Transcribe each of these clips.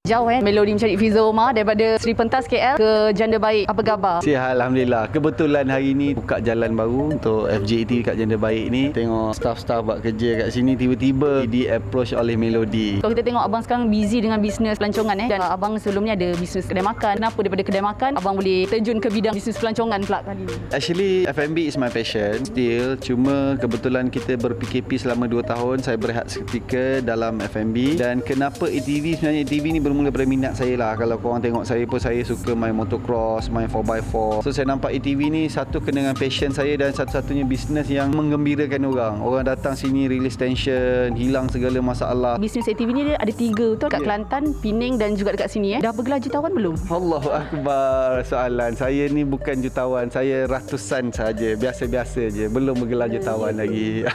Jauh Melody mencari Fizo Omar daripada Seri Pentas KL ke Janda Baik. Apa khabar? Sihat, Alhamdulillah. Kebetulan hari ni buka jalan baru untuk FJT kat Janda Baik ni. Tengok staff-staff buat kerja kat sini, tiba-tiba di approach oleh Melody. Kalau kita tengok abang sekarang busy dengan bisnes pelancongan dan abang sebelum ni ada bisnes kedai makan. Kenapa daripada kedai makan abang boleh terjun ke bidang bisnes pelancongan pula kali ni? Actually, F&B is my passion still. Cuma kebetulan kita ber-PKP selama 2 tahun. Saya berehat seketika dalam F&B. Dan kenapa ATV? Sebenarnya ATV ni bermula daripada minat saya lah. Kalau korang tengok saya pun, saya suka main motocross, main 4x4. So saya nampak ATV ni satu kena dengan passion saya dan satu-satunya bisnes yang menggembirakan orang. Orang datang sini release tension, hilang segala masalah. Bisnes ATV ni dia ada 3 betul kat Kelantan, Pening dan juga dekat sini. Dah bergelar jutawan belum? Allahu Akbar soalan. Saya ni bukan jutawan, saya ratusan saja, biasa-biasa je. Belum bergelar jutawan lagi.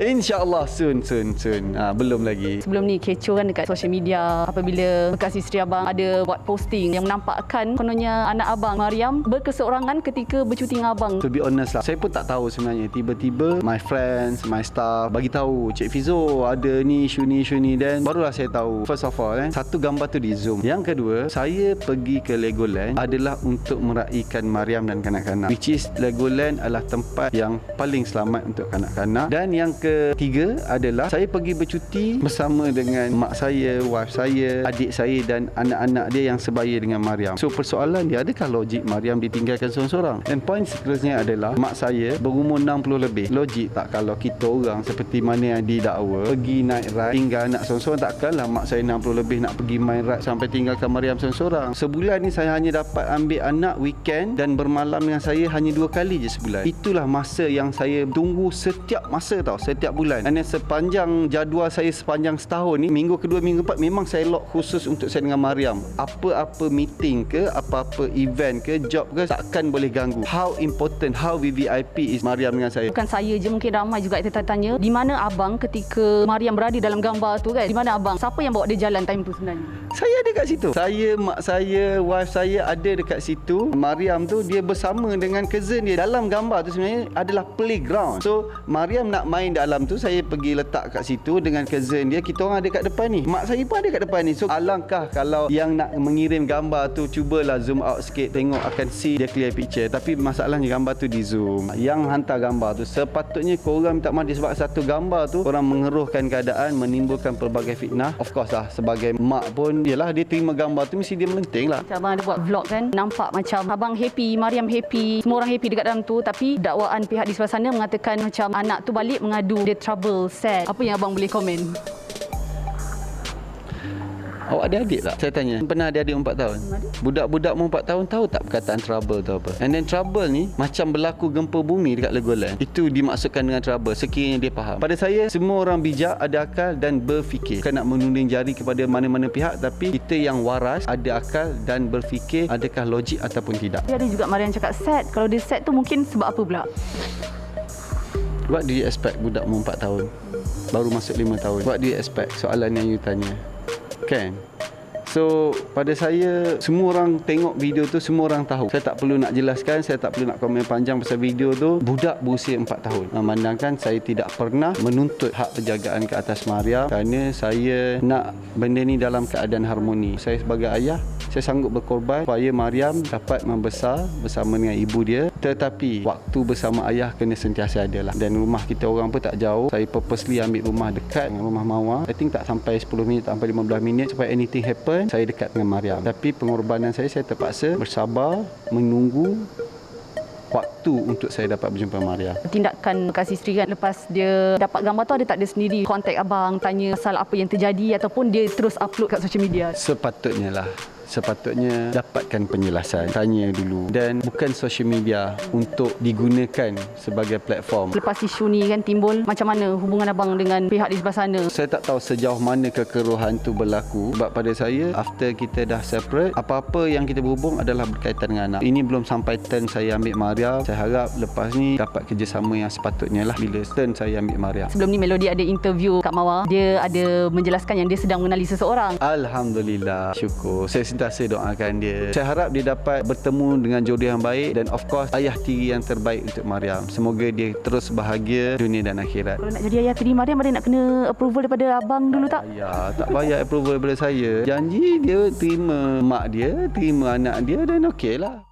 InsyaAllah soon. Belum lagi. Sebelum ni kecoh kan dekat social media apabila bekas isteri abang ada buat posting yang menampakkan kononnya anak abang Mariam berkeseorangan ketika bercuti dengan abang. To be honest lah, saya pun tak tahu sebenarnya. Tiba-tiba my friends, my staff bagi tahu, Cik Fizo ada ni isu ni, dan barulah saya tahu. First of all satu gambar tu di Zoom. Yang kedua, saya pergi ke Legoland adalah untuk meraihkan Mariam dan kanak-kanak, which is Legoland adalah tempat yang paling selamat untuk kanak-kanak. Dan yang ketiga adalah saya pergi bercuti bersama dengan mak saya, wife saya, adik saya dan anak-anak dia yang sebaya dengan Mariam. So persoalan dia, adakah logik Mariam ditinggalkan seorang-seorang? And point seterusnya adalah mak saya berumur 60 lebih. Logik tak kalau kita orang seperti mana yang didakwa pergi naik ride tinggal anak seorang-seorang? Takkanlah mak saya 60 lebih nak pergi main ride sampai tinggalkan Mariam seorang-seorang. Sebulan ni saya hanya dapat ambil anak weekend dan bermalam dengan saya hanya 2 kali je sebulan. Itulah masa yang saya tunggu setiap masa tau, setiap bulan. Dan sepanjang jadual saya sepanjang setahun ni, minggu kedua, minggu keempat memang saya lock khusus untuk saya dengan Mariam. Apa-apa meeting ke, apa-apa event ke, job ke, takkan boleh ganggu. How important, how VVIP is Mariam dengan saya. Bukan saya je, mungkin ramai juga yang tanya di mana abang ketika Mariam berada dalam gambar tu kan? Di mana abang? Siapa yang bawa dia jalan time tu sebenarnya? Saya ada kat situ. Saya, mak saya, wife saya ada dekat situ. Mariam tu dia bersama dengan cousin dia. Dalam gambar tu sebenarnya adalah playground. So Mariam nak main dalam tu, saya pergi letak kat situ dengan cousin dia. Kita orang ada kat depan ni. Mak saya pun ada kat depan ni. So alangkah kalau yang nak mengirim gambar tu cubalah zoom out sikit, tengok akan see dia clear picture. Tapi masalahnya gambar tu di zoom. Yang hantar gambar tu sepatutnya korang minta maaf sebab satu gambar tu orang mengeruhkan keadaan, menimbulkan pelbagai fitnah. Of course lah, sebagai mak pun yalah, dia terima gambar tu mesti dia melenting lah. Macam abang ada buat vlog kan, nampak macam abang happy, Mariam happy, semua orang happy dekat dalam tu. Tapi dakwaan pihak di sebelah sana mengatakan macam anak tu balik mengadu dia trouble, sad. Apa yang abang boleh komen? Awak ada adik tak? Saya tanya. Pernah ada adik 4 tahun? Budak-budak umur 4 tahun tahu tak perkataan trouble tu apa? And then trouble ni macam berlaku gempa bumi dekat Legoland. Itu dimaksudkan dengan trouble, sekiranya dia faham. Pada saya, semua orang bijak, ada akal dan berfikir. Bukan nak menunding jari kepada mana-mana pihak, tapi kita yang waras, ada akal dan berfikir adakah logik ataupun tidak. Dia ada juga Mariam cakap sad. Kalau dia sad tu mungkin sebab apa pula? What do you expect budak umur 4 tahun? Baru masuk 5 tahun. What do you expect? Soalan yang you tanya. Kan? So pada saya, semua orang tengok video tu, semua orang tahu. Saya tak perlu nak jelaskan, saya tak perlu nak komen panjang pasal video tu. Budak berusia 4 tahun. Memandangkan saya tidak pernah menuntut hak penjagaan ke atas Mariam, kerana saya nak benda ni dalam keadaan harmoni. Saya sebagai ayah, saya sanggup berkorban supaya Mariam dapat membesar bersama dengan ibu dia. Tetapi waktu bersama ayah kena sentiasa ada lah. Dan rumah kita orang pun tak jauh. Saya purposely ambil rumah dekat dengan rumah Mawar. I think tak sampai 10 minit, tak sampai 15 minit. Supaya anything happen, saya dekat dengan Mariam. Tapi pengorbanan saya terpaksa bersabar menunggu waktu untuk saya dapat berjumpa Mariam. Tindakan bekas isteri kan, lepas dia dapat gambar tu, ada tak dia sendiri kontak abang, tanya pasal apa yang terjadi ataupun dia terus upload kat social media? Sepatutnya lah. Sepatutnya dapatkan penjelasan, tanya dulu. Dan bukan social media untuk digunakan sebagai platform. Lepas isu ni kan timbul, macam mana hubungan abang dengan pihak di sebelah sana? Saya tak tahu sejauh mana kekeruhan tu berlaku. Sebab pada saya, after kita dah separate, apa-apa yang kita berhubung adalah berkaitan dengan anak. Ini belum sampai turn saya ambil Mariam. Saya harap lepas ni dapat kerjasama yang sepatutnya lah bila turn saya ambil Mariam. Sebelum ni Melody ada interview kat Mawar. Dia ada menjelaskan yang dia sedang mengenali seseorang. Alhamdulillah, syukur. Saya sentiasa doakan dia. Saya harap dia dapat bertemu dengan jodoh yang baik dan of course ayah tiri yang terbaik untuk Mariam. Semoga dia terus bahagia dunia dan akhirat. Kalau nak jadi ayah tiri Mariam, ada nak kena approval daripada abang dulu tak? Ya, tak payah approval daripada saya. Janji dia terima mak dia, terima anak dia dan okey lah.